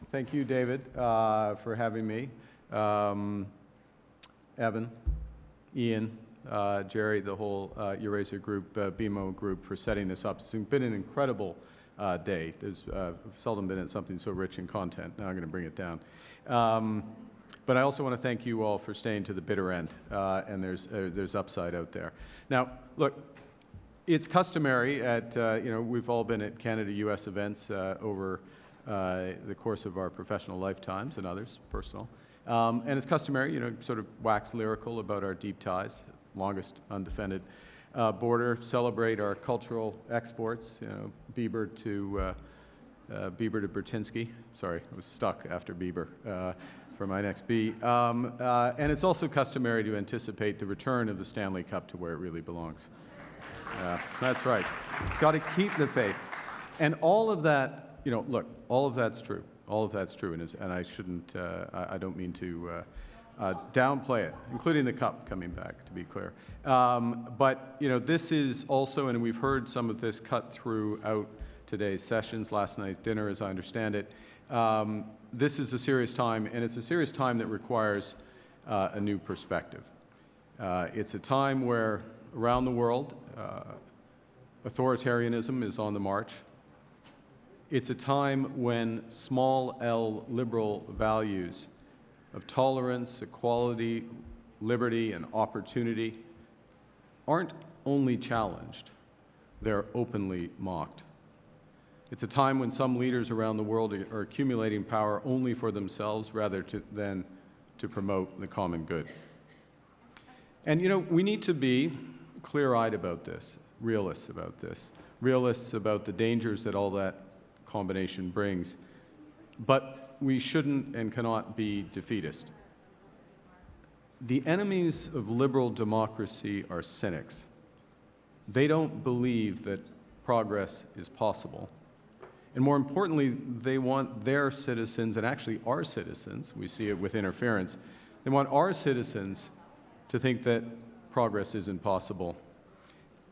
Thank you, David, for having me. Evan, Ian, Jerry, the whole Eurasia Group, BMO Group for setting this up. It's been an incredible day. There's seldom been something so rich in content. Now I'm going to bring it down. But I also want to thank you all for staying to the bitter end, and there's upside out there. Now, look, it's customary at, we've all been at Canada-US events over the course of our professional lifetimes and others, personal. And it's customary, sort of wax lyrical about our deep ties, longest undefended border, celebrate our cultural exports, Bieber to Bertinsky. Sorry, I was stuck after Bieber for my next B. And it's also customary to anticipate the return of the Stanley Cup to where it really belongs. That's right. Got to keep the faith. And all of that, look, all of that's true. All of that's true, and I shouldn't, I don't mean to downplay it, including the cup coming back, to be clear. But, this is also, and we've heard some of this cut throughout today's sessions, last night's dinner, as I understand it. This is a serious time, and it's a serious time that requires a new perspective. It's a time where, around the world, authoritarianism is on the march. It's a time when small L liberal values of tolerance, equality, liberty, and opportunity aren't only challenged, they're openly mocked. It's a time when some leaders around the world are accumulating power only for themselves rather than to promote the common good. And we need to be clear-eyed about this, realists about this, realists about the dangers that all that combination brings, but we shouldn't and cannot be defeatist. The enemies of liberal democracy are cynics. They don't believe that progress is possible. And more importantly, they want their citizens, and actually our citizens, we see it with interference, they want our citizens to think that progress isn't possible.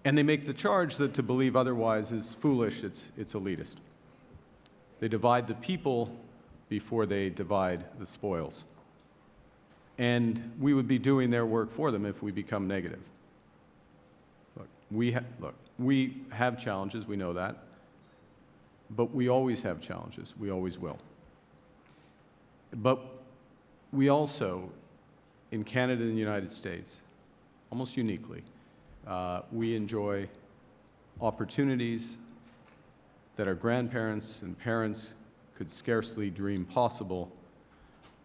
And they make the charge that to believe otherwise is foolish, it's elitist. They divide the people before they divide the spoils. And we would be doing their work for them if we become negative. Look, we have challenges, we know that. But we always have challenges, we always will. But we also, in Canada and the United States, almost uniquely, we enjoy opportunities that our grandparents and parents could scarcely dream possible.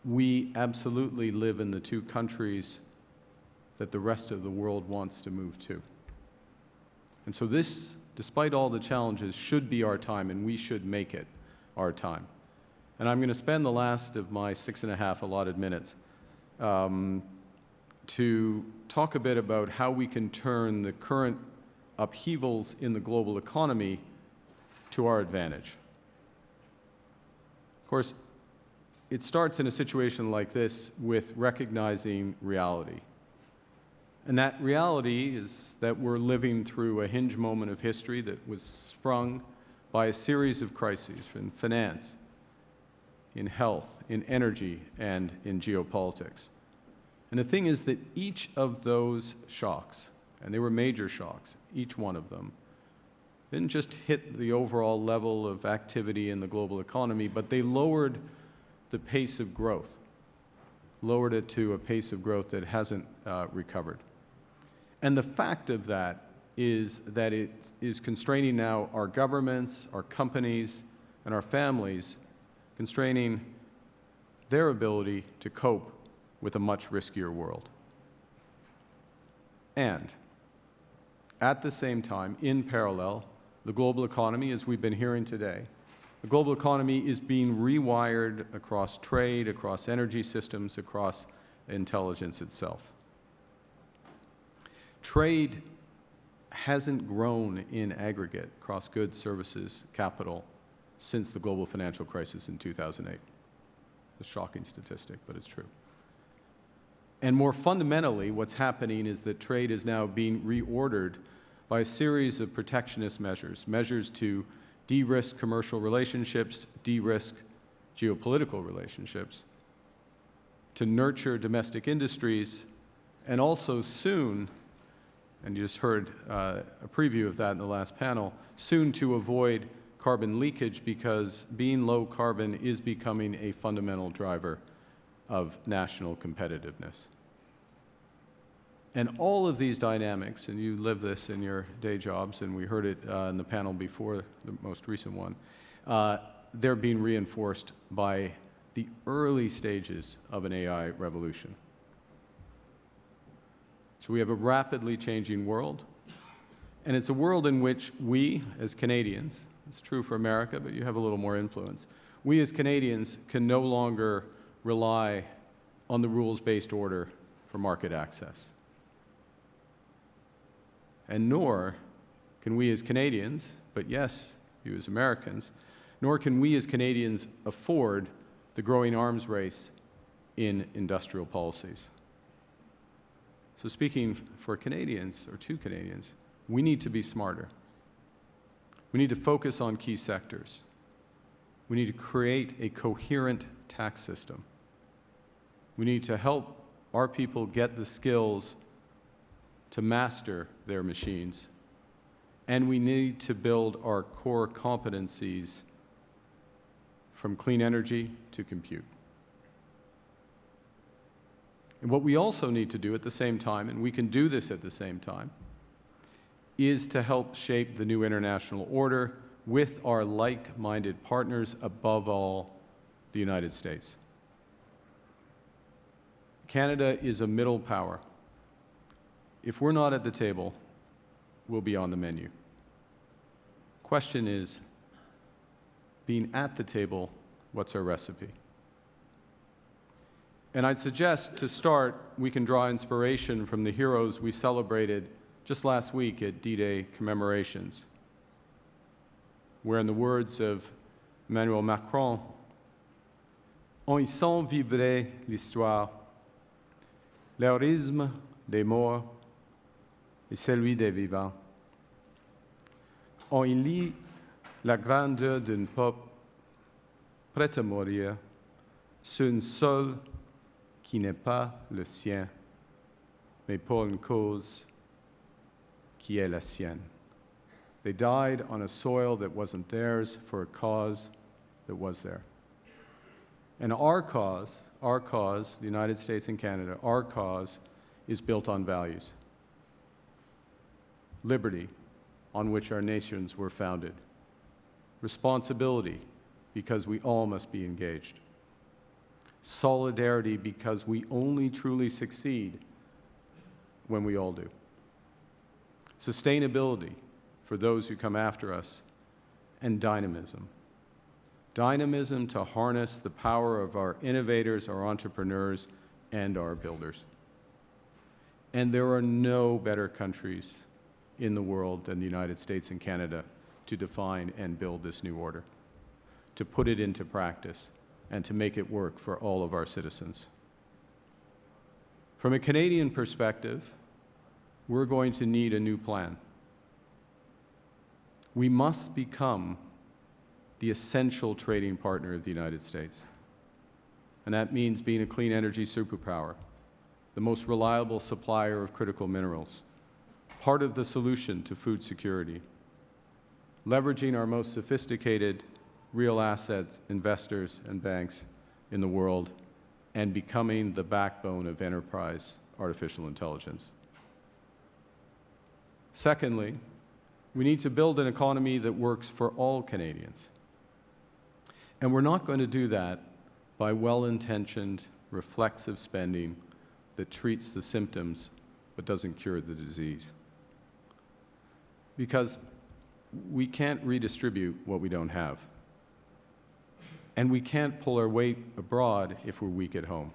We absolutely live in the two countries that the rest of the world wants to move to. And so this, despite all the challenges, should be our time, and we should make it our time. And I'm going to spend the last of my 6.5 allotted minutes to talk a bit about how we can turn the current upheavals in the global economy to our advantage. Of course, it starts in a situation like this with recognizing reality. And that reality is that we're living through a hinge moment of history that was sprung by a series of crises in finance, in health, in energy, and in geopolitics. And the thing is that each of those shocks, and they were major shocks, each one of them, didn't just hit the overall level of activity in the global economy, but they lowered the pace of growth, lowered it to a pace of growth that hasn't recovered. And the fact of that is that it is constraining now our governments, our companies, and our families, constraining their ability to cope with a much riskier world. And at the same time, in parallel, the global economy, as we've been hearing today, the global economy is being rewired across trade, across energy systems, across intelligence itself. Trade hasn't grown in aggregate across goods, services, capital since the global financial crisis in 2008. It's a shocking statistic, but it's true. And more fundamentally, what's happening is that trade is now being reordered by a series of protectionist measures, measures to de-risk commercial relationships, de-risk geopolitical relationships, to nurture domestic industries, and also soon, and you just heard a preview of that in the last panel, soon to avoid carbon leakage, because being low carbon is becoming a fundamental driver of national competitiveness. And all of these dynamics, and you live this in your day jobs, and we heard it in the panel before the most recent one, they're being reinforced by the early stages of an AI revolution. So we have a rapidly changing world, and it's a world in which we, as Canadians, it's true for America, but you have a little more influence, we as Canadians can no longer rely on the rules-based order for market access. And nor can we as Canadians, but yes, you as Americans, nor can we as Canadians afford the growing arms race in industrial policies. So speaking for Canadians, or to Canadians, we need to be smarter. We need to focus on key sectors. We need to create a coherent tax system. We need to help our people get the skills to master their machines. And we need to build our core competencies from clean energy to compute. And what we also need to do at the same time, and we can do this at the same time, is to help shape the new international order with our like-minded partners, above all, the United States. Canada is a middle power. If we're not at the table, we'll be on the menu. Question is, being at the table, what's our recipe? And I'd suggest, to start, we can draw inspiration from the heroes we celebrated just last week at D-Day commemorations, where, in the words of Emmanuel Macron, on y sent vibrer l'histoire, l'héroïsme des morts et celui des vivants. On y lit la grandeur d'un peuple prêt à mourir sur un sol qui n'est pas le sien, mais pour une cause qui est la sienne. They died on a soil that wasn't theirs for a cause that was there. And our cause, the United States and Canada, our cause is built on values. Liberty, on which our nations were founded. Responsibility, because we all must be engaged. Solidarity, because we only truly succeed when we all do. Sustainability, for those who come after us. And dynamism. Dynamism to harness the power of our innovators, our entrepreneurs, and our builders. And there are no better countries in the world than the United States and Canada to define and build this new order, to put it into practice, and to make it work for all of our citizens. From a Canadian perspective, we're going to need a new plan. We must become the essential trading partner of the United States. And that means being a clean energy superpower, the most reliable supplier of critical minerals, part of the solution to food security, leveraging our most sophisticated real assets, investors, and banks in the world, and becoming the backbone of enterprise artificial intelligence. Secondly, we need to build an economy that works for all Canadians. And we're not going to do that by well-intentioned, reflexive spending that treats the symptoms but doesn't cure the disease. Because we can't redistribute what we don't have. And we can't pull our weight abroad if we're weak at home.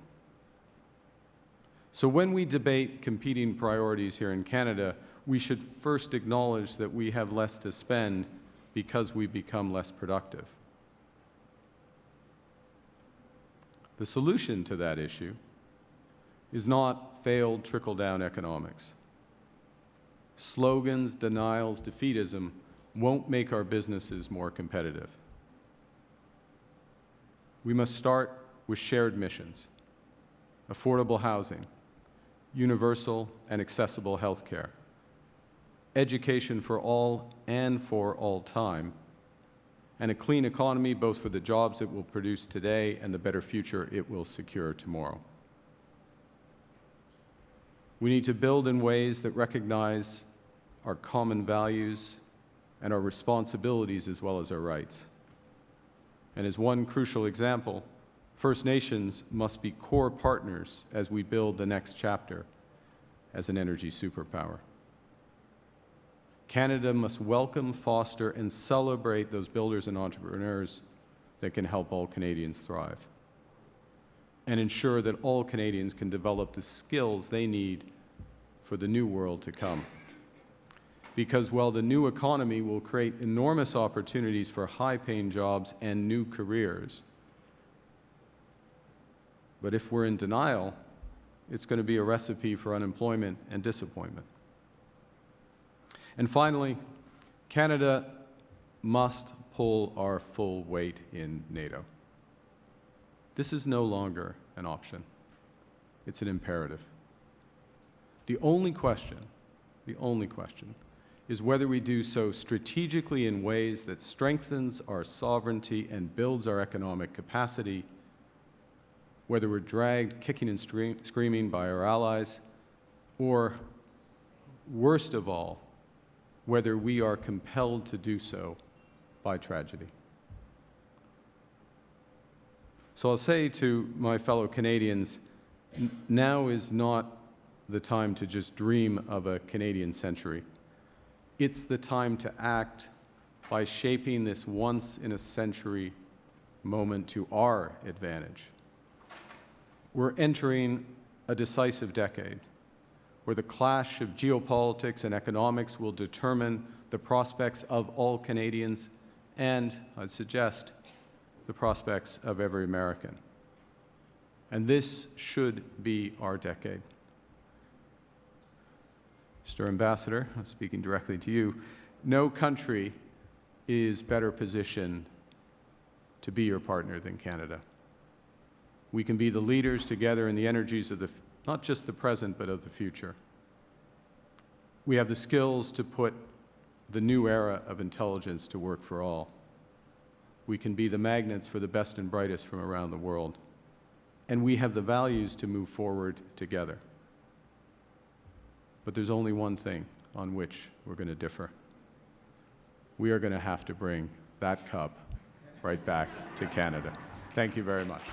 So when we debate competing priorities here in Canada, we should first acknowledge that we have less to spend because we become less productive. The solution to that issue is not failed trickle-down economics. Slogans, denials, defeatism won't make our businesses more competitive. We must start with shared missions, affordable housing, universal and accessible health care, education for all and for all time, and a clean economy both for the jobs it will produce today and the better future it will secure tomorrow. We need to build in ways that recognize our common values and our responsibilities as well as our rights. And as one crucial example, First Nations must be core partners as we build the next chapter as an energy superpower. Canada must welcome, foster, and celebrate those builders and entrepreneurs that can help all Canadians thrive, and ensure that all Canadians can develop the skills they need for the new world to come. Because while the new economy will create enormous opportunities for high-paying jobs and new careers, but if we're in denial, it's going to be a recipe for unemployment and disappointment. And finally, Canada must pull our full weight in NATO. This is no longer an option. It's an imperative. The only question is whether we do so strategically in ways that strengthens our sovereignty and builds our economic capacity, whether we're dragged kicking and screaming by our allies, or, worst of all, whether we are compelled to do so by tragedy. So I'll say to my fellow Canadians, now is not the time to just dream of a Canadian century. It's the time to act by shaping this once-in-a-century moment to our advantage. We're entering a decisive decade where the clash of geopolitics and economics will determine the prospects of all Canadians and, I'd suggest, the prospects of every American. And this should be our decade. Mr. Ambassador, I'm speaking directly to you, no country is better positioned to be your partner than Canada. We can be the leaders together in the energies of not just the present, but of the future. We have the skills to put the new era of intelligence to work for all. We can be the magnets for the best and brightest from around the world. And we have the values to move forward together. But there's only one thing on which we're going to differ. We are going to have to bring that cup right back to Canada. Thank you very much.